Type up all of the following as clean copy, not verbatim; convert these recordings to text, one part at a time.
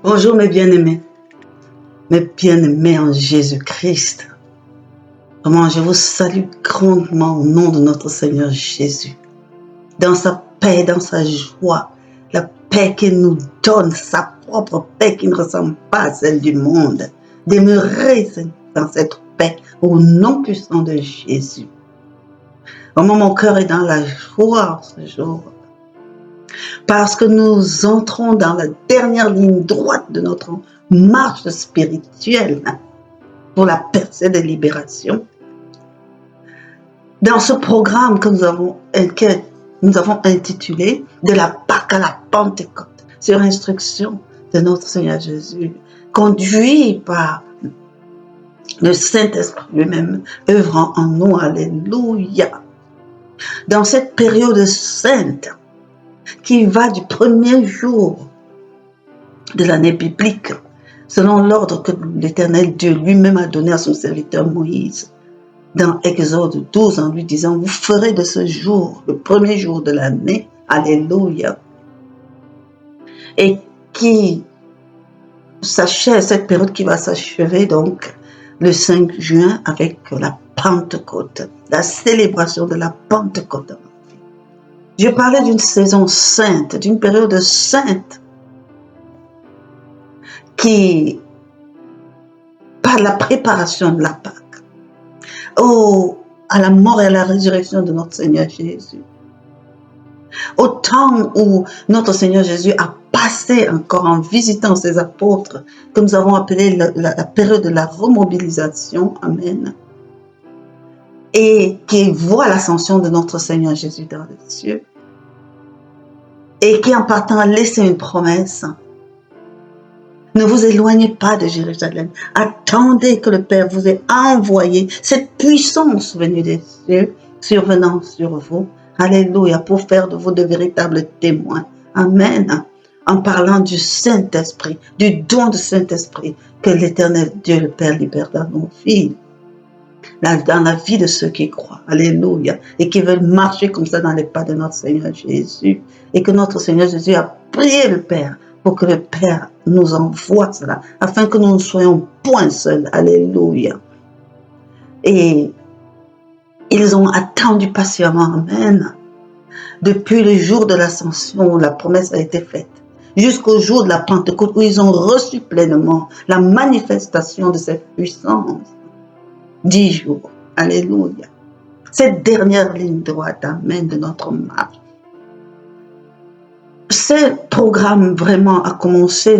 Bonjour mes bien-aimés en Jésus-Christ. Vraiment, je vous salue grandement au nom de notre Seigneur Jésus. Dans sa paix, dans sa joie, la paix qu'il nous donne, sa propre paix qui ne ressemble pas à celle du monde. Demeurez dans cette paix au nom puissant de Jésus. Vraiment, mon cœur est dans la joie ce jour. Parce que nous entrons dans la dernière ligne droite de notre marche spirituelle pour la percée de libération. Dans ce programme que nous avons intitulé « De la Pâque à la Pentecôte » sur instruction de notre Seigneur Jésus, conduit par le Saint-Esprit lui-même, œuvrant en nous. Alléluia. Dans cette période sainte, qui va du premier jour de l'année biblique, selon l'ordre que l'Éternel Dieu lui-même a donné à son serviteur Moïse, dans Exode 12, en lui disant, vous ferez de ce jour, le premier jour de l'année, alléluia, et qui s'achève, cette période qui va s'achever donc le 5 juin avec la Pentecôte, la célébration de la Pentecôte. Je parlais d'une saison sainte, d'une période sainte qui, par la préparation de la Pâque, à la mort et à la résurrection de notre Seigneur Jésus, au temps où notre Seigneur Jésus a passé encore en visitant ses apôtres, que nous avons appelé la période de la remobilisation, amen, et qui voit l'ascension de notre Seigneur Jésus dans les cieux, et qui en partant a laissé une promesse. Ne vous éloignez pas de Jérusalem. Attendez que le Père vous ait envoyé cette puissance venue des cieux, survenant sur vous. Alléluia, pour faire de vous de véritables témoins. Amen. En parlant du Saint-Esprit, du don du Saint-Esprit que l'Éternel Dieu le Père libère dans nos vies. Dans la vie de ceux qui croient, alléluia, et qui veulent marcher comme ça dans les pas de notre Seigneur Jésus, et que notre Seigneur Jésus a prié le Père pour que le Père nous envoie cela, afin que nous ne soyons point seuls, alléluia. Et ils ont attendu patiemment, amen, depuis le jour de l'ascension où la promesse a été faite, jusqu'au jour de la Pentecôte où ils ont reçu pleinement la manifestation de cette puissance. 10 jours. Alléluia. Cette dernière ligne droite, amen, de notre marche. Ce programme vraiment a commencé.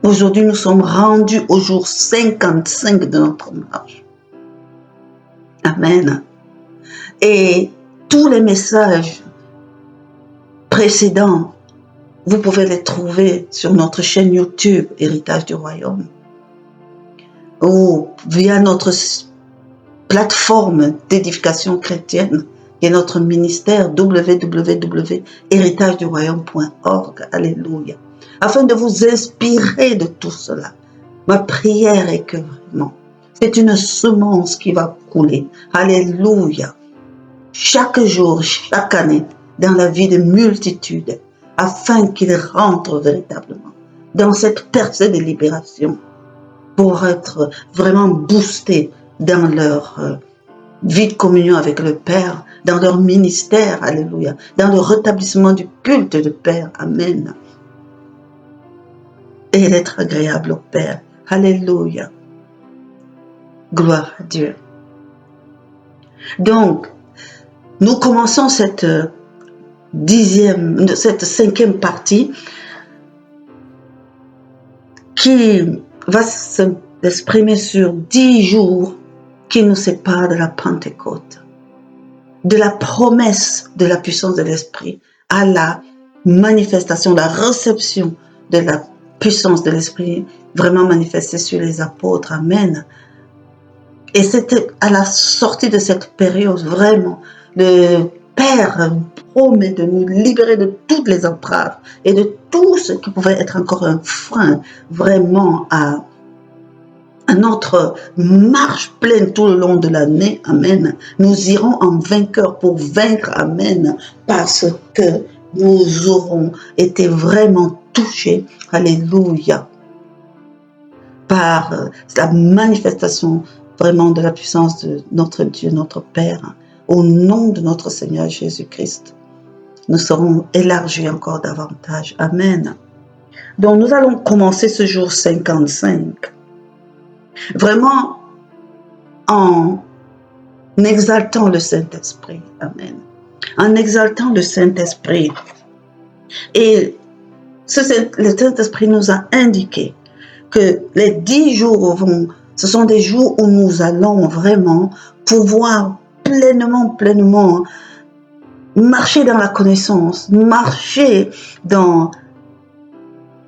Aujourd'hui, nous sommes rendus au jour 55 de notre marche. Amen. Et tous les messages précédents, vous pouvez les trouver sur notre chaîne YouTube, Héritage du Royaume, ou via notre plateforme d'édification chrétienne qui est notre ministère www.héritageduroyaume.org. Alléluia. Afin de vous inspirer de tout cela, ma prière est que vraiment, c'est une semence qui va couler. Alléluia. Chaque jour, chaque année, dans la vie de multitudes, afin qu'ils rentrent véritablement dans cette percée de libération pour être vraiment boostés dans leur vie de communion avec le Père, dans leur ministère, alléluia, dans le rétablissement du culte du Père, amen. Et d'être agréable au Père, alléluia. Gloire à Dieu. Donc, nous commençons cette cinquième partie qui va s'exprimer sur 10 jours qui nous séparent de la Pentecôte, de la promesse de la puissance de l'Esprit à la manifestation, la réception de la puissance de l'Esprit vraiment manifestée sur les apôtres. Amen. Et c'était à la sortie de cette période, vraiment, le Père promet de nous libérer de toutes les entraves et de tout ce qui pouvait être encore un frein vraiment à notre marche pleine tout le long de l'année, amen. Nous irons en vainqueur pour vaincre, amen, parce que nous aurons été vraiment touchés, alléluia, par la manifestation vraiment de la puissance de notre Dieu, notre Père, au nom de notre Seigneur Jésus-Christ, nous serons élargis encore davantage. Amen. Donc nous allons commencer ce jour 55, vraiment en exaltant le Saint-Esprit. Amen. En exaltant le Saint-Esprit. Et le Saint-Esprit nous a indiqué que les 10 jours ce sont des jours où nous allons vraiment pouvoir pleinement marcher dans la connaissance, marcher dans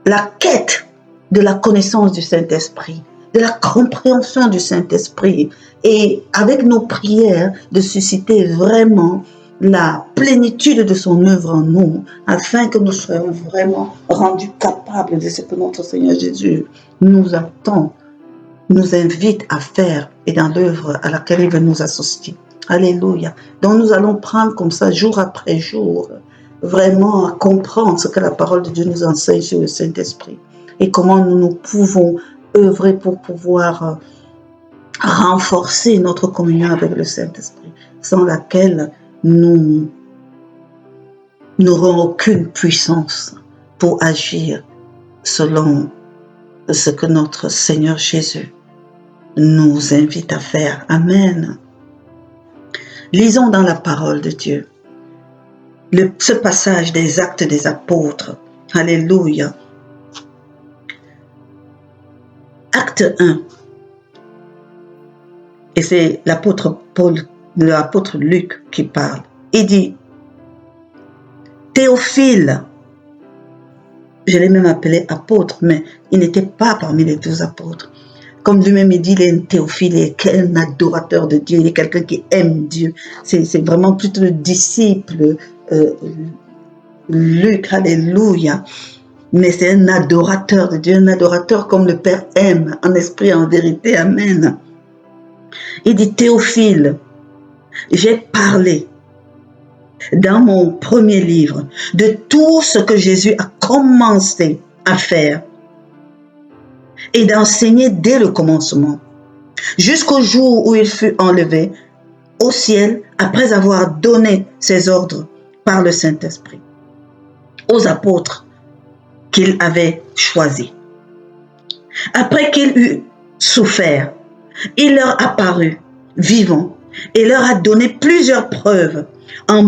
la quête de la connaissance du Saint-Esprit, de la compréhension du Saint-Esprit, et avec nos prières de susciter vraiment la plénitude de son œuvre en nous, afin que nous soyons vraiment rendus capables de ce que notre Seigneur Jésus nous attend, nous invite à faire et dans l'œuvre à laquelle il veut nous associer. Alléluia. Donc nous allons prendre comme ça, jour après jour, vraiment à comprendre ce que la parole de Dieu nous enseigne sur le Saint-Esprit et comment nous pouvons œuvrer pour pouvoir renforcer notre communion avec le Saint-Esprit, sans laquelle nous n'aurons aucune puissance pour agir selon ce que notre Seigneur Jésus nous invite à faire. Amen. Lisons dans la parole de Dieu ce passage des Actes des Apôtres. Alléluia. Acte 1. Et c'est l'apôtre Paul, l'apôtre Luc qui parle. Il dit, Théophile, je l'ai même appelé apôtre, mais il n'était pas parmi les 12 apôtres. Comme lui-même il dit, il est un Théophile, il est un adorateur de Dieu, il est quelqu'un qui aime Dieu. C'est vraiment plutôt le disciple Luc, alléluia. Mais c'est un adorateur de Dieu, un adorateur comme le Père aime, en esprit, en vérité, amen. Il dit, Théophile, j'ai parlé dans mon premier livre de tout ce que Jésus a commencé à faire et d'enseigner dès le commencement, jusqu'au jour où il fut enlevé au ciel après avoir donné ses ordres par le Saint-Esprit aux apôtres qu'il avait choisis. Après qu'il eut souffert, il leur apparut vivant et leur a donné plusieurs preuves en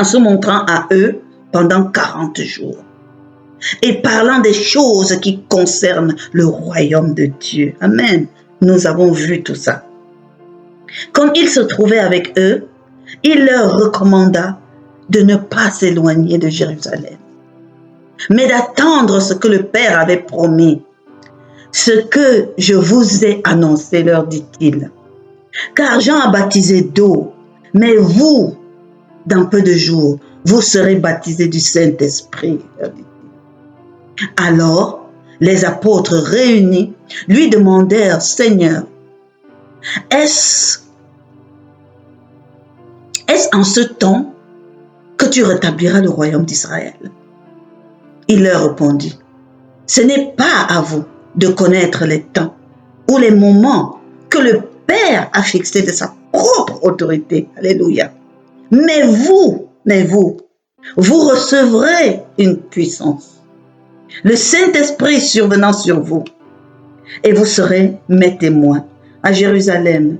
se montrant à eux pendant 40 jours et parlant des choses qui concernent le royaume de Dieu. Amen. Nous avons vu tout ça. Comme il se trouvait avec eux, il leur recommanda de ne pas s'éloigner de Jérusalem, mais d'attendre ce que le Père avait promis. Ce que je vous ai annoncé, leur dit-il. Car Jean a baptisé d'eau, mais vous, dans peu de jours, vous serez baptisés du Saint-Esprit. Alors, les apôtres réunis lui demandèrent, Seigneur, est-ce en ce temps que tu rétabliras le royaume d'Israël? Il leur répondit, ce n'est pas à vous de connaître les temps ou les moments que le Père a fixés de sa propre autorité. Alléluia. Mais vous, vous recevrez une puissance, le Saint-Esprit survenant sur vous, et vous serez mes témoins à Jérusalem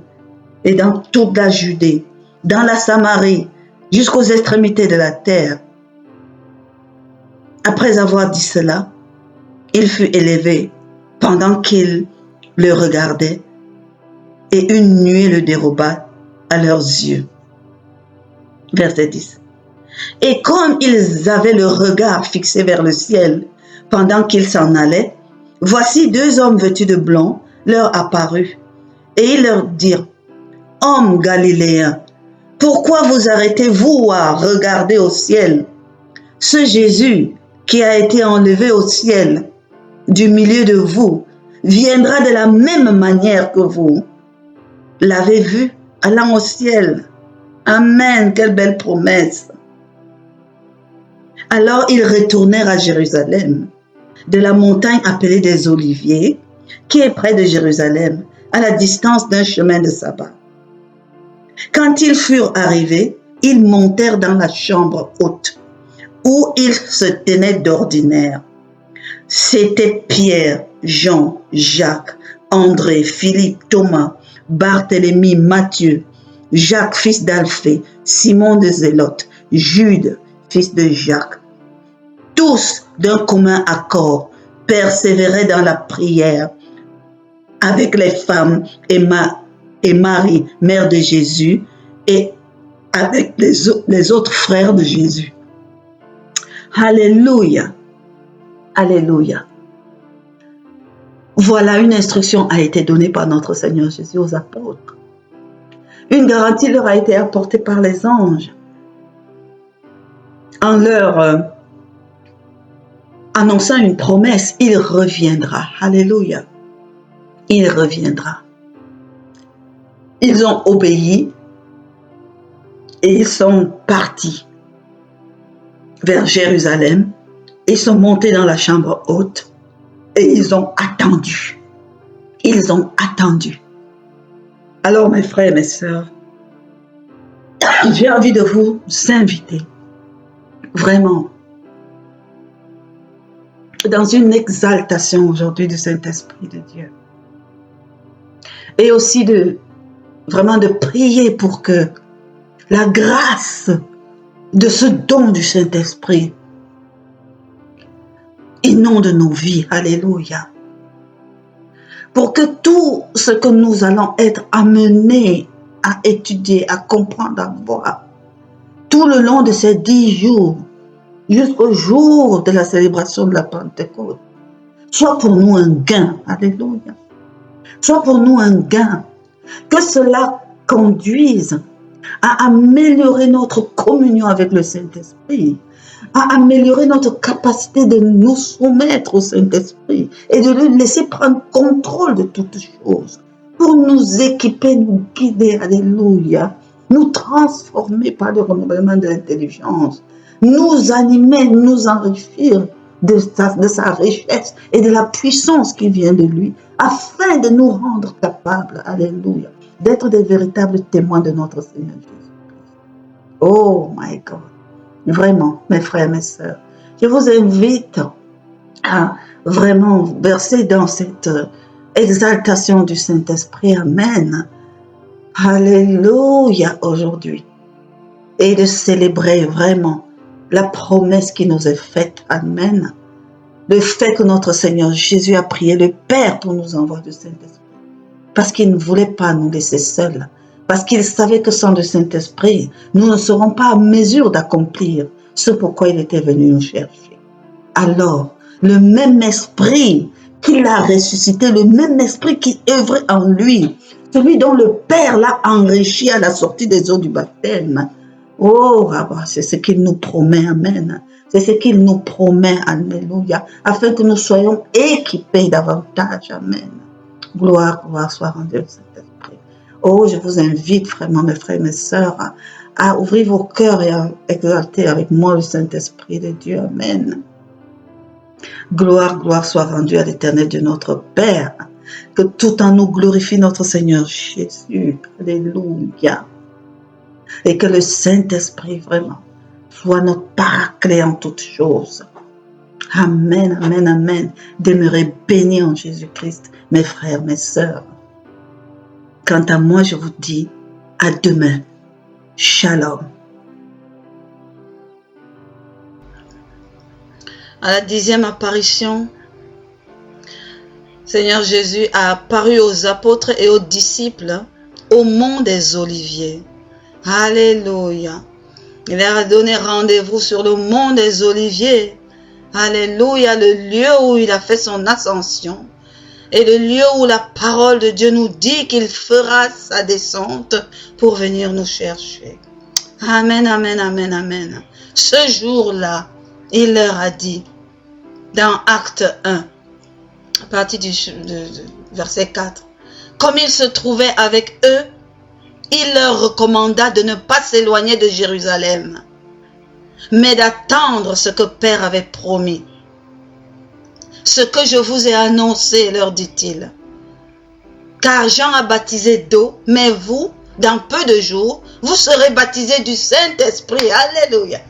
et dans toute la Judée, dans la Samarie, jusqu'aux extrémités de la terre. Après avoir dit cela, il fut élevé pendant qu'il le regardait, et une nuée le déroba à leurs yeux. Verset 10. Et comme ils avaient le regard fixé vers le ciel pendant qu'ils s'en allaient, voici 2 hommes vêtus de blanc leur apparurent, et ils leur dirent, Hommes galiléens, pourquoi vous arrêtez-vous à regarder au ciel? Ce Jésus qui a été enlevé au ciel du milieu de vous viendra de la même manière que vous l'avez vu allant au ciel. Amen, quelle belle promesse. Alors ils retournèrent à Jérusalem de la montagne appelée des Oliviers, qui est près de Jérusalem, à la distance d'un chemin de sabbat. Quand ils furent arrivés, ils montèrent dans la chambre haute, où ils se tenaient d'ordinaire. C'étaient Pierre, Jean, Jacques, André, Philippe, Thomas, Barthélemy, Matthieu, Jacques, fils d'Alphée, Simon de Zélote, Jude, fils de Jacques. Tous, d'un commun accord, persévéraient dans la prière avec les femmes et Marie, mère de Jésus, et avec les autres frères de Jésus. Alléluia. Alléluia. Voilà, une instruction a été donnée par notre Seigneur Jésus aux apôtres. Une garantie leur a été apportée par les anges en leur annonçant une promesse. Il reviendra. Alléluia. Il reviendra. Ils ont obéi et ils sont partis vers Jérusalem. Ils sont montés dans la chambre haute et ils ont attendu. Ils ont attendu. Alors mes frères et mes sœurs, j'ai envie de vous inviter vraiment dans une exaltation aujourd'hui du Saint-Esprit de Dieu. Et aussi vraiment de prier pour que la grâce de ce don du Saint-Esprit inonde nos vies. Alléluia. Pour que tout ce que nous allons être amenés à étudier, à comprendre, à voir, tout le long de ces 10 jours, jusqu'au jour de la célébration de la Pentecôte, soit pour nous un gain. Alléluia. Soit pour nous un gain. Que cela conduise à améliorer notre communion avec le Saint-Esprit, à améliorer notre capacité de nous soumettre au Saint-Esprit et de lui laisser prendre contrôle de toutes choses pour nous équiper, nous guider, alléluia, nous transformer par le renouvellement de l'intelligence, nous animer, nous enrichir de sa richesse et de la puissance qui vient de lui, afin de nous rendre capables, alléluia, d'être des véritables témoins de notre Seigneur Jésus-Christ. Oh my God! Vraiment, mes frères, mes sœurs, je vous invite à vraiment verser dans cette exaltation du Saint-Esprit. Amen. Alléluia aujourd'hui. Et de célébrer vraiment la promesse qui nous est faite. Amen. Le fait que notre Seigneur Jésus a prié le Père pour nous envoyer du Saint-Esprit. Parce qu'il ne voulait pas nous laisser seuls. Parce qu'il savait que sans le Saint-Esprit, nous ne serons pas en mesure d'accomplir ce pourquoi il était venu nous chercher. Alors, le même esprit qui l'a ressuscité, le même esprit qui œuvrait en lui, celui dont le Père l'a enrichi à la sortie des eaux du baptême. Oh, c'est ce qu'il nous promet, amen. C'est ce qu'il nous promet, alléluia, afin que nous soyons équipés davantage, amen. Gloire soit rendue au Saint-Esprit. Oh, je vous invite vraiment, mes frères et mes sœurs, à ouvrir vos cœurs et à exalter avec moi le Saint-Esprit de Dieu. Amen. Gloire soit rendue à l'Éternel de notre Père. Que tout en nous glorifie notre Seigneur Jésus. Alléluia. Et que le Saint-Esprit vraiment soit notre paraclet en toutes choses. Amen, amen, amen. Demeurez bénis en Jésus-Christ, mes frères, mes sœurs. Quant à moi, je vous dis à demain. Shalom. À la 10e apparition, Seigneur Jésus a apparu aux apôtres et aux disciples au mont des Oliviers. Alléluia. Il leur a donné rendez-vous sur le mont des Oliviers. Alléluia, le lieu où il a fait son ascension. Et le lieu où la parole de Dieu nous dit qu'il fera sa descente pour venir nous chercher. Amen, amen, amen, amen. Ce jour-là, il leur a dit, dans Acte 1, à partir du verset 4, comme il se trouvait avec eux, il leur recommanda de ne pas s'éloigner de Jérusalem, mais d'attendre ce que Père avait promis. ce que je vous ai annoncé, leur dit-il. Car Jean a baptisé d'eau, mais vous, dans peu de jours, vous serez baptisés du Saint-Esprit. Alléluia.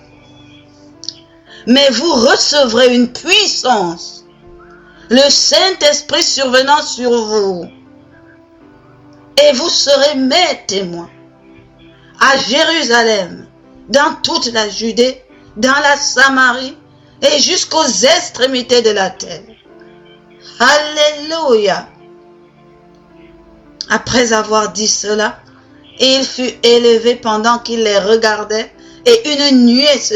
Mais vous recevrez une puissance, le Saint-Esprit survenant sur vous. Et vous serez mes témoins à Jérusalem, dans toute la Judée, dans la Samarie et jusqu'aux extrémités de la terre. Alléluia. Après avoir dit cela, il fut élevé pendant qu'il les regardait et une nuée se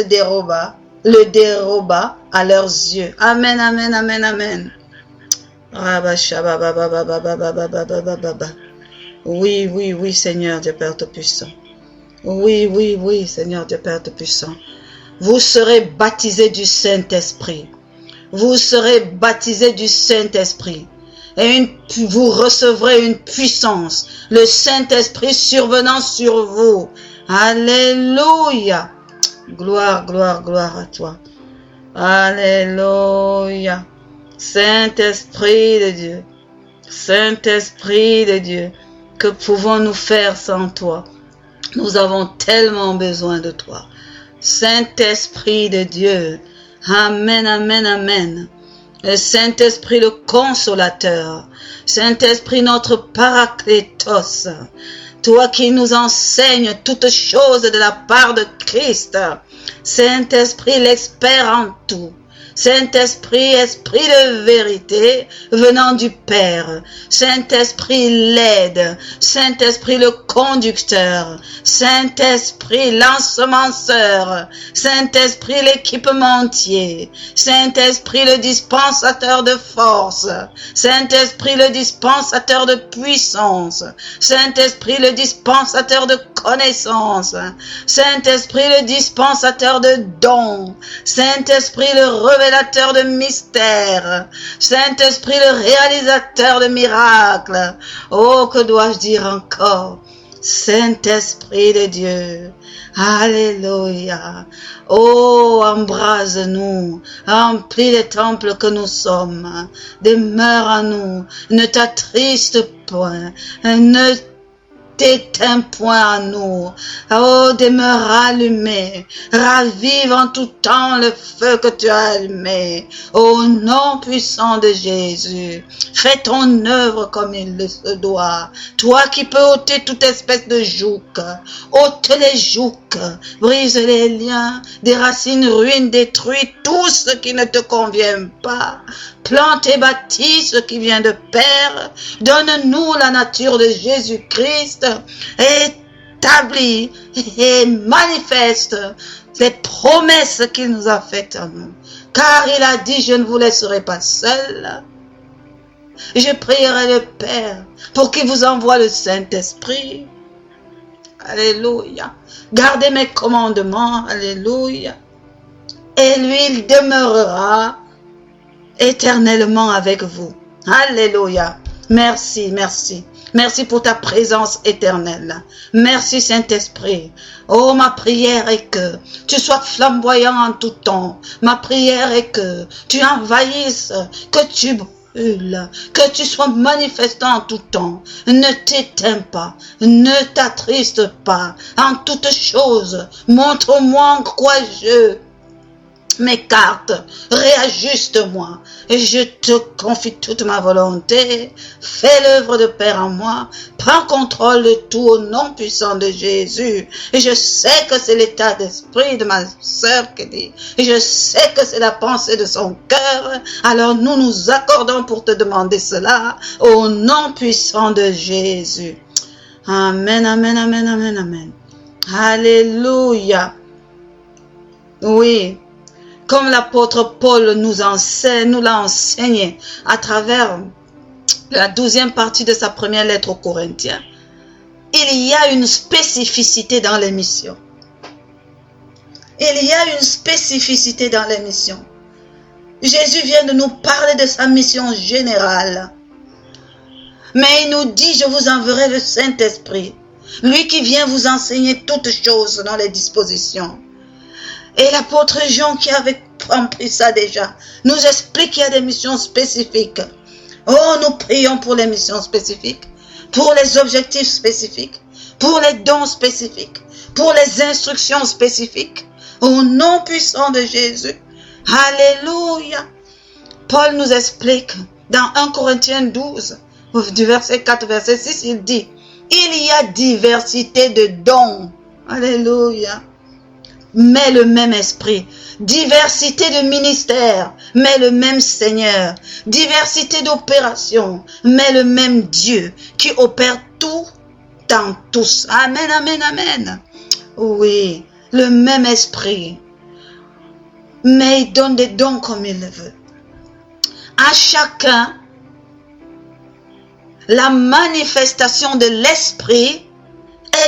le déroba à leurs yeux. Amen, amen, amen, amen. Oui, oui, oui, Seigneur Dieu Père Tout-Puissant. Oui, oui, oui, Seigneur Dieu Père Tout-Puissant. Vous serez baptisés du Saint-Esprit. Vous serez baptisés du Saint-Esprit. Et vous recevrez une puissance. Le Saint-Esprit survenant sur vous. Alléluia. Gloire, gloire, gloire à toi. Alléluia. Saint-Esprit de Dieu. Saint-Esprit de Dieu. Que pouvons-nous faire sans toi? Nous avons tellement besoin de toi. Saint-Esprit de Dieu. Amen, amen, amen. Le Saint-Esprit, le consolateur. Saint-Esprit, notre paraclétos. Toi qui nous enseignes toutes choses de la part de Christ. Saint-Esprit, l'expert en tout. Saint-Esprit, esprit de vérité venant du Père. Saint-Esprit, l'aide. Saint-Esprit, le conducteur. Saint-Esprit, l'ensemenceur. Saint-Esprit, l'équipementier. Saint-Esprit, le dispensateur de force. Saint-Esprit, le dispensateur de puissance. Saint-Esprit, le dispensateur de connaissance. Saint-Esprit, le dispensateur de dons. Saint-Esprit, le révélateur de mystères. Saint-Esprit, le réalisateur de miracles. Oh, que dois-je dire encore? Saint-Esprit de Dieu. Alléluia. Oh, embrase-nous. Remplis les temples que nous sommes. Demeure en nous. Ne t'attriste point. Ne t'éteins point à nous. Oh, demeure allumé. Ravive en tout temps le feu que tu as allumé. Au nom puissant de Jésus. Fais ton œuvre comme il le se doit. Toi qui peux ôter toute espèce de joug. Ôte les jougs. Brise les liens. Des racines ruines, détruis tout ce qui ne te convient pas. Plante et bâtis ce qui vient de Père. Donne-nous la nature de Jésus-Christ. Établis et manifeste les promesses qu'il nous a faites à nous. Car il a dit, je ne vous laisserai pas seul. Je prierai le Père pour qu'il vous envoie le Saint-Esprit. Alléluia. Gardez mes commandements. Alléluia. Et lui, il demeurera éternellement avec vous. Alléluia. Merci, merci. Merci pour ta présence éternelle. Merci Saint-Esprit. Oh, ma prière est que tu sois flamboyant en tout temps. Ma prière est que tu envahisses, que tu brûles, que tu sois manifestant en tout temps. Ne t'éteins pas, ne t'attriste pas. En toutes choses, montre-moi en quoi je m'écarte, réajuste-moi, et je te confie toute ma volonté. Fais l'œuvre de Père en moi, prends contrôle de tout au nom puissant de Jésus. Et je sais que c'est l'état d'esprit de ma sœur qui dit, et je sais que c'est la pensée de son cœur. Alors nous nous accordons pour te demander cela au nom puissant de Jésus. Amen, amen, amen, amen, amen. Alléluia. Oui. Comme l'apôtre Paul nous l'a enseigné à travers la 12e partie de sa première lettre aux Corinthiens, il y a une spécificité dans les missions. Il y a une spécificité dans les missions. Jésus vient de nous parler de sa mission générale. Mais il nous dit, je vous enverrai le Saint-Esprit, lui qui vient vous enseigner toutes choses dans les dispositions. Et l'apôtre Jean qui avait remplit ça déjà. Nous explique qu'il y a des missions spécifiques. Oh, nous prions pour les missions spécifiques, pour les objectifs spécifiques, pour les dons spécifiques, pour les instructions spécifiques. Au nom puissant de Jésus. Alléluia. Paul nous explique dans 1 Corinthiens 12, du verset 4, verset 6, il dit, il y a diversité de dons. Alléluia. Mais le même esprit. Diversité de ministères, mais le même Seigneur. Diversité d'opérations, mais le même Dieu qui opère tout dans tous. Amen, amen, amen. Oui, le même esprit. Mais il donne des dons comme il le veut. À chacun, la manifestation de l'esprit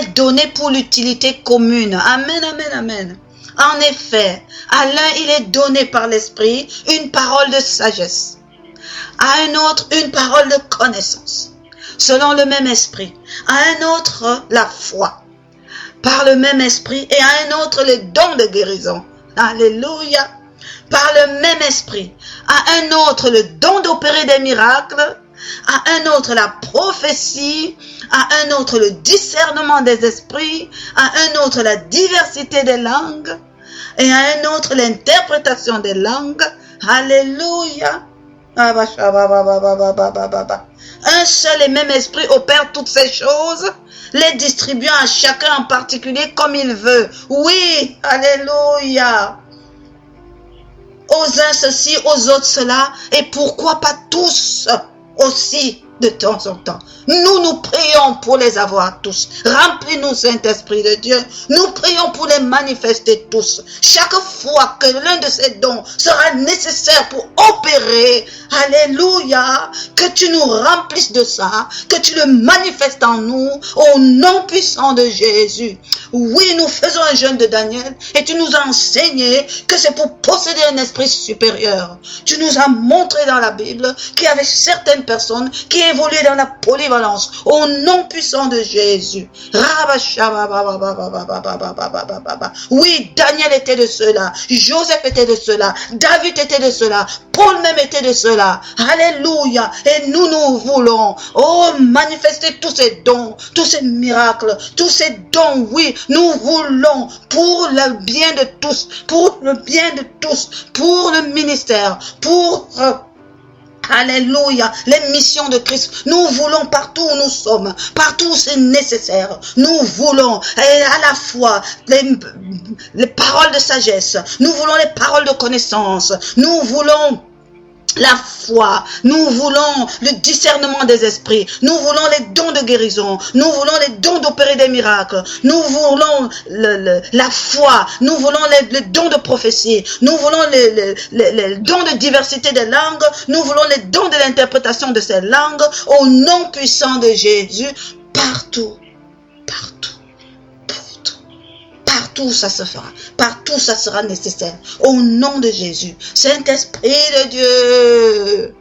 est donnée pour l'utilité commune. Amen, amen, amen. En effet, à l'un, il est donné par l'esprit une parole de sagesse. À un autre, une parole de connaissance, selon le même esprit. À un autre, la foi, par le même esprit. Et à un autre, le don de guérison. Alléluia. Par le même esprit. À un autre, le don d'opérer des miracles. À un autre, la prophétie. À un autre, le discernement des esprits. À un autre, la diversité des langues. Et à un autre, l'interprétation des langues. Alléluia. Un seul et même esprit opère toutes ces choses, les distribuant à chacun en particulier comme il veut. Oui, alléluia. Aux uns ceci, aux autres cela, et pourquoi pas tous aussi de temps en temps. Nous prions pour les avoir tous. Remplis-nous, Saint-Esprit de Dieu. Nous prions pour les manifester tous. Chaque fois que l'un de ces dons sera nécessaire pour opérer, alléluia, que tu nous remplisses de ça, que tu le manifestes en nous, au nom puissant de Jésus. Oui, nous faisons un jeûne de Daniel et tu nous as enseigné que c'est pour posséder un esprit supérieur. Tu nous as montré dans la Bible qu'il y avait certaines personnes qui évoluaient dans la polyvalence au nom puissant de Jésus. Oui, Daniel était de cela, Joseph était de cela, David était de cela, Paul même était de cela. Alléluia. Et nous voulons, manifester tous ces dons, tous ces miracles, tous ces dons, oui, nous voulons pour le bien de tous, pour le bien de tous, pour le ministère, pour alléluia, les missions de Christ. Nous voulons partout où nous sommes, partout où c'est nécessaire. Nous voulons à la fois les paroles de sagesse, nous voulons les paroles de connaissance, nous voulons la foi, nous voulons le discernement des esprits, nous voulons les dons de guérison, nous voulons les dons d'opérer des miracles, nous voulons la foi, nous voulons les dons de prophétie, nous voulons les dons de diversité des langues, nous voulons les dons de l'interprétation de ces langues, au nom puissant de Jésus, partout, partout. Partout ça se fera, partout ça sera nécessaire, au nom de Jésus. Saint-Esprit de Dieu,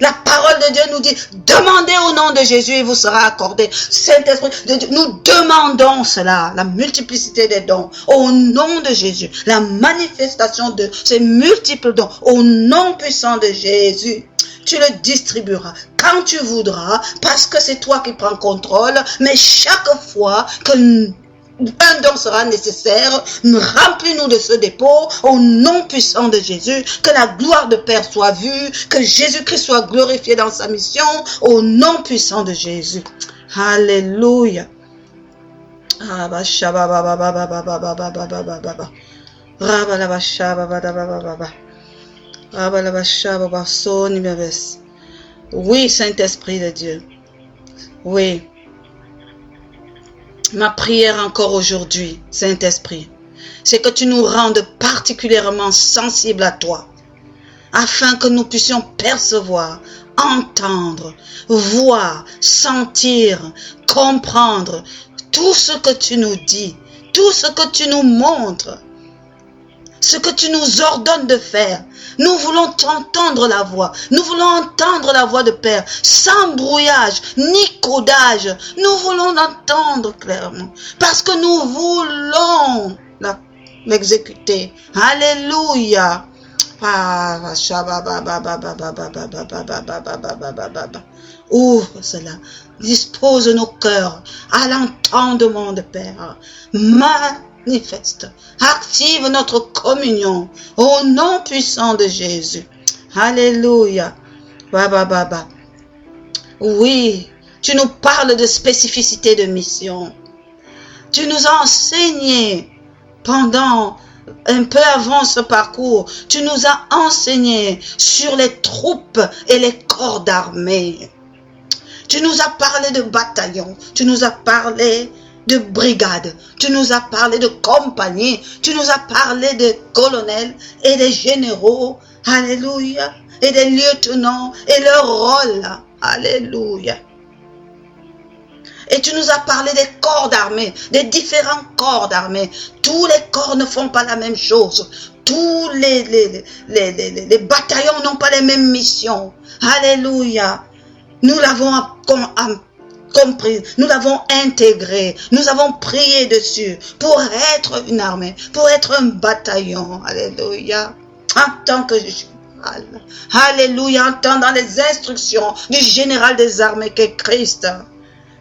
la parole de Dieu nous dit, demandez au nom de Jésus et vous sera accordé. Saint-Esprit de Dieu, nous demandons cela, la multiplicité des dons, au nom de Jésus, la manifestation de ces multiples dons, au nom puissant de Jésus. Tu le distribueras quand tu voudras, parce que c'est toi qui prends contrôle, mais chaque fois que un don sera nécessaire, remplis-nous de ce dépôt au nom puissant de Jésus, que la gloire de Père soit vue, que Jésus-Christ soit glorifié dans sa mission au nom puissant de Jésus. Alléluia. Oui, Saint-Esprit de Dieu. Oui. Ma prière encore aujourd'hui, Saint-Esprit, c'est que tu nous rendes particulièrement sensibles à toi, afin que nous puissions percevoir, entendre, voir, sentir, comprendre tout ce que tu nous dis, tout ce que tu nous montres, ce que tu nous ordonnes de faire. Nous voulons t'entendre la voix. Nous voulons entendre la voix de Père, sans brouillage, ni codage. Nous voulons l'entendre clairement. Parce que nous voulons l'exécuter. Alléluia. Ouvre cela. Dispose nos cœurs à l'entendement de Père. Manifeste. Active notre communion au nom puissant de Jésus. Alléluia. Oui, tu nous parles de spécificité de mission. Tu nous as enseigné pendant un peu avant ce parcours, tu nous as enseigné sur les troupes et les corps d'armée. Tu nous as parlé de bataillons, tu nous as parlé de brigades, tu nous as parlé de compagnies, tu nous as parlé de colonels et des généraux, alléluia, et des lieutenants et leur rôle, alléluia. Et tu nous as parlé des corps d'armée, des différents corps d'armée. Tous les corps ne font pas la même chose. Tous les bataillons n'ont pas les mêmes missions. Alléluia. Nous l'avons compris, nous l'avons intégré, nous avons prié dessus pour être une armée, pour être un bataillon. Alléluia. En tant que général. Alléluia. En tant dans les instructions du général des armées qu'est Christ.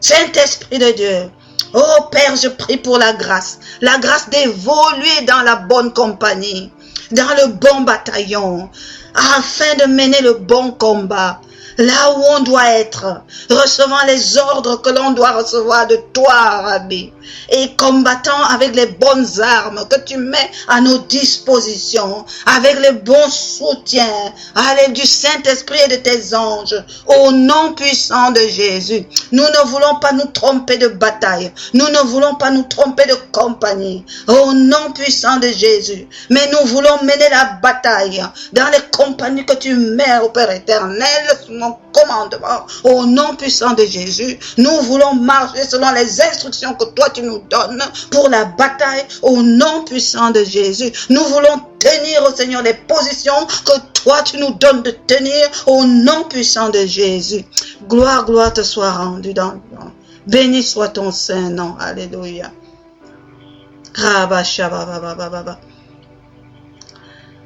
Saint-Esprit de Dieu, oh Père, je prie pour la grâce d'évoluer dans la bonne compagnie, dans le bon bataillon, afin de mener le bon combat, là où on doit être, recevant les ordres que l'on doit recevoir de toi, Rabbi, et combattant avec les bonnes armes que tu mets à nos dispositions, avec les bons soutiens, avec du Saint-Esprit et de tes anges, au nom puissant de Jésus. Nous ne voulons pas nous tromper de bataille, nous ne voulons pas nous tromper de compagnie, au nom puissant de Jésus, mais nous voulons mener la bataille dans les compagnies que tu mets au Père éternel, sous mon commandement, au nom puissant de Jésus. Nous voulons marcher selon les instructions que toi tu nous donnes pour la bataille, au nom puissant de Jésus. Nous voulons tenir au Seigneur les positions que toi tu nous donnes de tenir, au nom puissant de Jésus. Gloire, gloire te soit rendue dans le nom. Béni soit ton saint nom. Alléluia.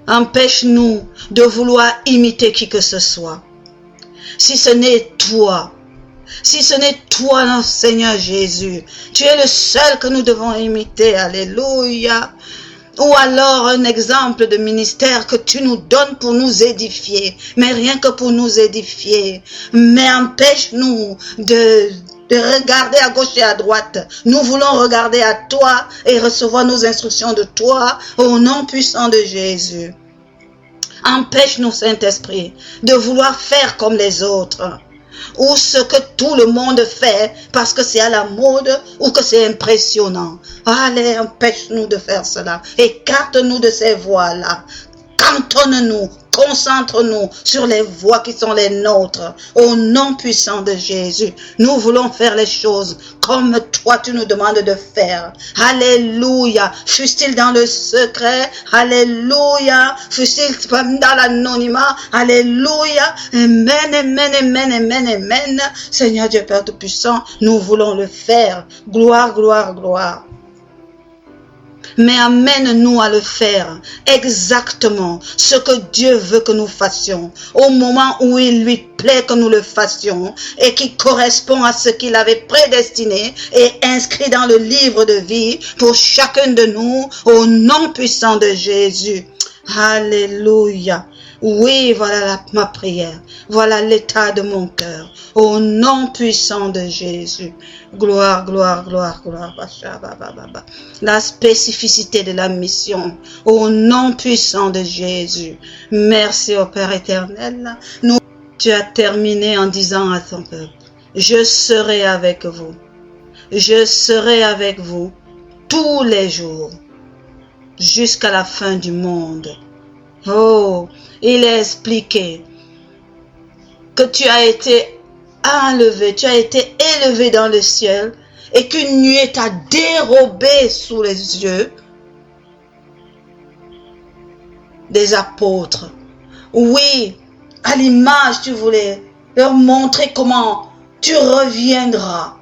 Empêche-nous de vouloir imiter qui que ce soit. Si ce n'est toi, notre Seigneur Jésus, tu es le seul que nous devons imiter. Alléluia. Ou alors un exemple de ministère que tu nous donnes pour nous édifier, mais rien que pour nous édifier. Mais empêche-nous de regarder à gauche et à droite. Nous voulons regarder à toi et recevoir nos instructions de toi, au nom puissant de Jésus. Empêche-nous, Saint-Esprit, de vouloir faire comme les autres, ou ce que tout le monde fait parce que c'est à la mode ou que c'est impressionnant. Allez, empêche-nous de faire cela. Écarte-nous de ces voies-là. Cantonne-nous, concentre-nous sur les voies qui sont les nôtres. Au nom puissant de Jésus, nous voulons faire les choses comme toi tu nous demandes de faire. Alléluia. Fût-il dans le secret. Alléluia. Fût-il dans l'anonymat. Alléluia. Amen, amen, amen, amen, amen. Seigneur Dieu Père Tout-Puissant, nous voulons le faire. Gloire, gloire, gloire. Mais amène-nous à le faire exactement ce que Dieu veut que nous fassions, au moment où il lui plaît que nous le fassions et qui correspond à ce qu'il avait prédestiné et inscrit dans le livre de vie pour chacun de nous, au nom puissant de Jésus. Alléluia. Oui, voilà ma prière. Voilà l'état de mon cœur. Au nom puissant de Jésus. Gloire, gloire, gloire, gloire. La spécificité de la mission. Au nom puissant de Jésus. Merci au Père éternel. Tu as terminé en disant à ton peuple, je serai avec vous. Je serai avec vous tous les jours jusqu'à la fin du monde. Oh, il est expliqué que tu as été enlevé, tu as été élevé dans le ciel et qu'une nuée t'a dérobé sous les yeux des apôtres. Oui, à l'image, tu voulais leur montrer comment tu reviendras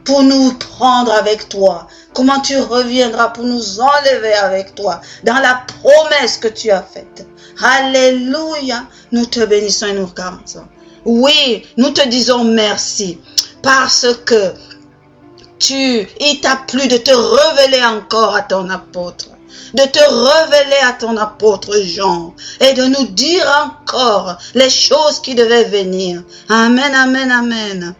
pour nous prendre avec toi. Comment tu reviendras pour nous enlever avec toi dans la promesse que tu as faite. Alléluia. Nous te bénissons et nous remercions. Oui, nous te disons merci parce que il t'a plu de te révéler encore à ton apôtre, de te révéler à ton apôtre Jean et de nous dire encore les choses qui devaient venir. Amen, amen, amen.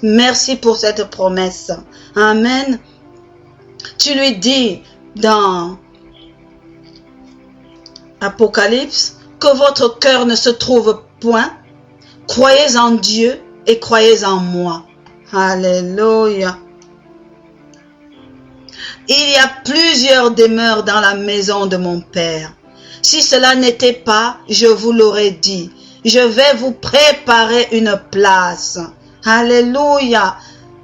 Merci pour cette promesse. Amen. Tu lui dis dans Apocalypse que votre cœur ne se trouve point. Croyez en Dieu et croyez en moi. Alléluia. Il y a plusieurs demeures dans la maison de mon Père. Si cela n'était pas, je vous l'aurais dit. Je vais vous préparer une place. Alléluia.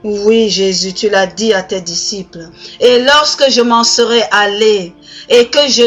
Oui, Jésus, tu l'as dit à tes disciples. Et lorsque je m'en serai allé et que je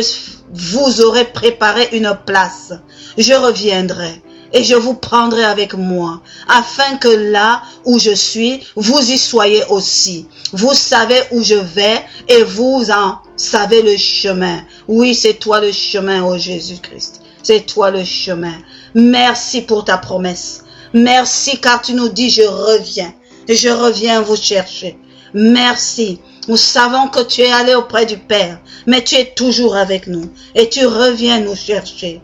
vous aurai préparé une place, je reviendrai et je vous prendrai avec moi, afin que là où je suis, vous y soyez aussi. Vous savez où je vais et vous en savez le chemin. Oui, c'est toi le chemin, ô Jésus-Christ. C'est toi le chemin. Merci pour ta promesse. Merci car tu nous dis, je reviens. Je reviens vous chercher. Merci. Nous savons que tu es allé auprès du Père, mais tu es toujours avec nous et tu reviens nous chercher.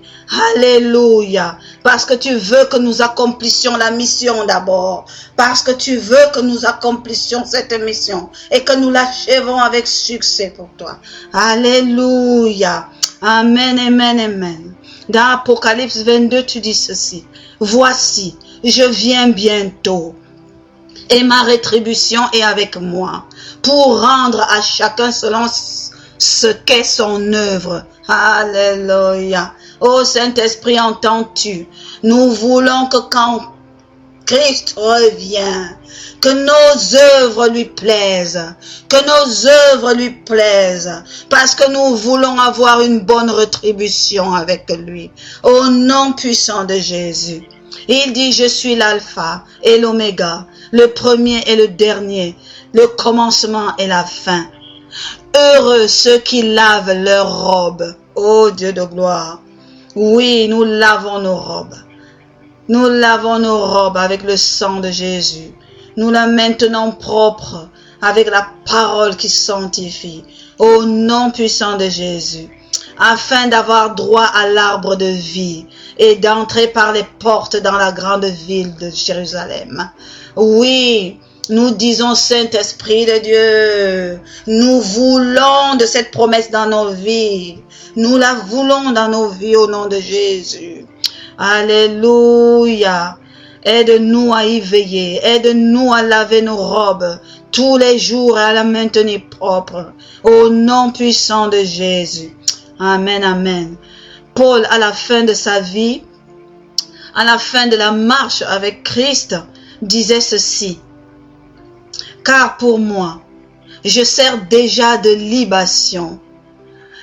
Alléluia. Parce que tu veux que nous accomplissions la mission d'abord. Parce que tu veux que nous accomplissions cette mission et que nous l'achèvons avec succès pour toi. Alléluia. Amen, amen, amen. Dans Apocalypse 22, tu dis ceci. Voici, je viens bientôt. Et ma rétribution est avec moi pour rendre à chacun selon ce qu'est son œuvre. Alléluia. Ô Saint-Esprit, entends-tu? Nous voulons que quand Christ revient, que nos œuvres lui plaisent, que nos œuvres lui plaisent, parce que nous voulons avoir une bonne rétribution avec lui. Au nom puissant de Jésus. Il dit, je suis l'alpha et l'oméga, le premier et le dernier, le commencement et la fin. Heureux ceux qui lavent leurs robes, ô Dieu de gloire. Oui, nous lavons nos robes. Nous lavons nos robes avec le sang de Jésus. Nous la maintenons propre avec la parole qui sanctifie, au nom puissant de Jésus, afin d'avoir droit à l'arbre de vie et d'entrer par les portes dans la grande ville de Jérusalem. Oui, nous disons, Saint-Esprit de Dieu, nous voulons de cette promesse dans nos vies. Nous la voulons dans nos vies au nom de Jésus. Alléluia. Aide-nous à y veiller. Aide-nous à laver nos robes tous les jours et à la maintenir propre. Au nom puissant de Jésus. Amen, amen. Paul, à la fin de sa vie, à la fin de la marche avec Christ, disait ceci. Car pour moi, je sers déjà de libation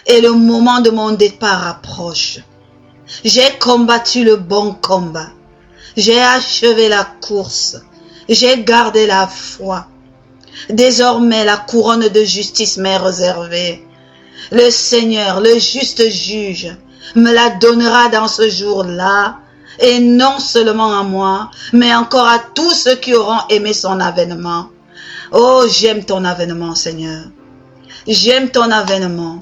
et le moment de mon départ approche. J'ai combattu le bon combat. J'ai achevé la course. J'ai gardé la foi. Désormais, la couronne de justice m'est réservée. Le Seigneur, le juste juge, me la donnera dans ce jour-là, et non seulement à moi, mais encore à tous ceux qui auront aimé son avènement. Oh, j'aime ton avènement, Seigneur. J'aime ton avènement.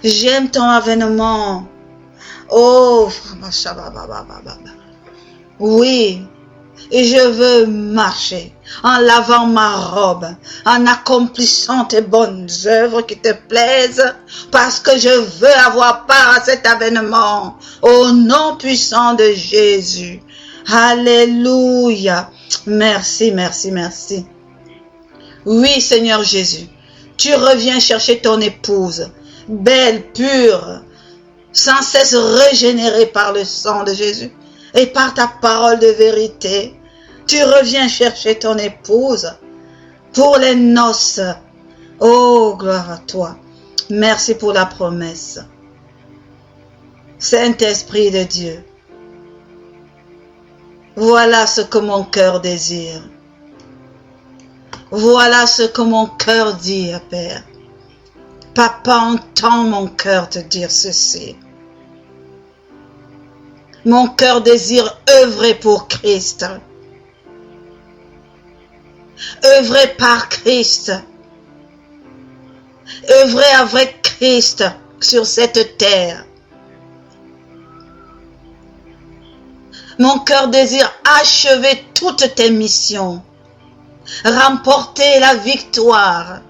J'aime ton avènement. Oh, oui, et je veux marcher en lavant ma robe, en accomplissant tes bonnes œuvres qui te plaisent, parce que je veux avoir part à cet avènement, au nom puissant de Jésus. Alléluia. Merci, merci, merci. Oui, Seigneur Jésus, tu reviens chercher ton épouse, belle, pure, sans cesse régénérée par le sang de Jésus et par ta parole de vérité. Tu reviens chercher ton épouse pour les noces. Oh, gloire à toi. Merci pour la promesse. Saint-Esprit de Dieu, Voilà ce que mon cœur désire. Voilà ce que mon cœur dit, Père. Papa, entends mon cœur te dire ceci. Mon cœur désire œuvrer pour Christ. Œuvrer par Christ. Œuvrer avec Christ sur cette terre. Mon cœur désire achever toutes tes missions. Remporter la victoire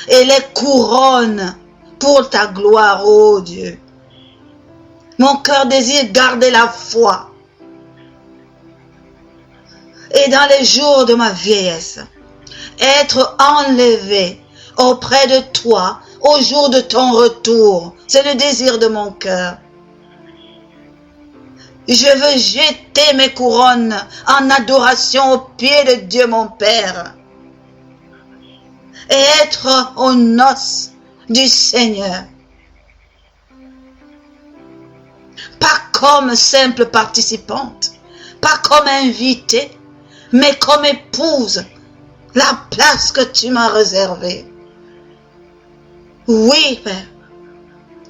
et les couronnes pour ta gloire, ô Dieu. Mon cœur désire garder la foi. Et dans les jours de ma vieillesse, être enlevé auprès de toi au jour de ton retour. C'est le désir de mon cœur. Je veux jeter mes couronnes en adoration aux pieds de Dieu mon Père et être aux noces du Seigneur. Pas comme simple participante, pas comme invitée, mais comme épouse, la place que tu m'as réservée. Oui, Père,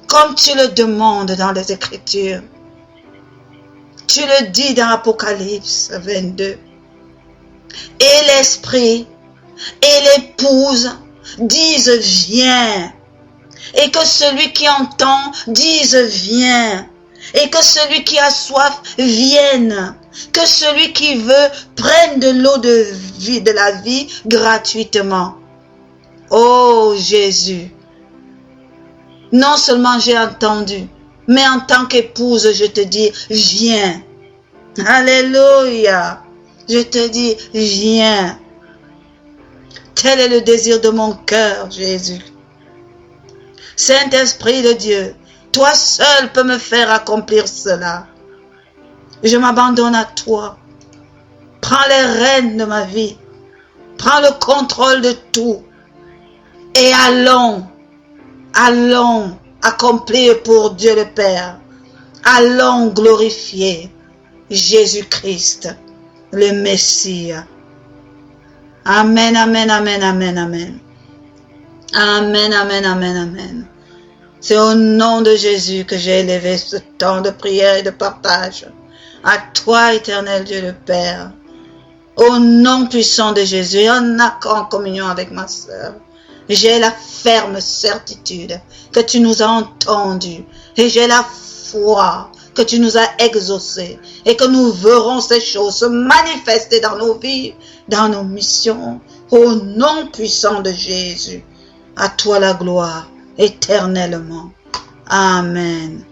comme tu le demandes dans les Écritures. Tu le dis dans Apocalypse 22. Et l'Esprit et l'épouse disent viens. Et que celui qui entend dise viens. Et que celui qui a soif vienne. Que celui qui veut prenne de l'eau de la vie gratuitement. Oh Jésus. Non seulement j'ai entendu, mais en tant qu'épouse, je te dis, viens. Alléluia. Je te dis, viens. Tel est le désir de mon cœur, Jésus. Saint-Esprit de Dieu, toi seul peux me faire accomplir cela. Je m'abandonne à toi. Prends les rênes de ma vie. Prends le contrôle de tout. Et allons accomplir pour Dieu le Père. Allons glorifier Jésus-Christ, le Messie. Amen, amen, amen, amen, amen. Amen, amen, amen, amen. C'est au nom de Jésus que j'ai élevé ce temps de prière et de partage. À toi, éternel Dieu le Père. Au nom puissant de Jésus, en communion avec ma sœur. J'ai la ferme certitude que tu nous as entendus et j'ai la foi que tu nous as exaucés et que nous verrons ces choses se manifester dans nos vies, dans nos missions, au nom puissant de Jésus. À toi la gloire éternellement. Amen.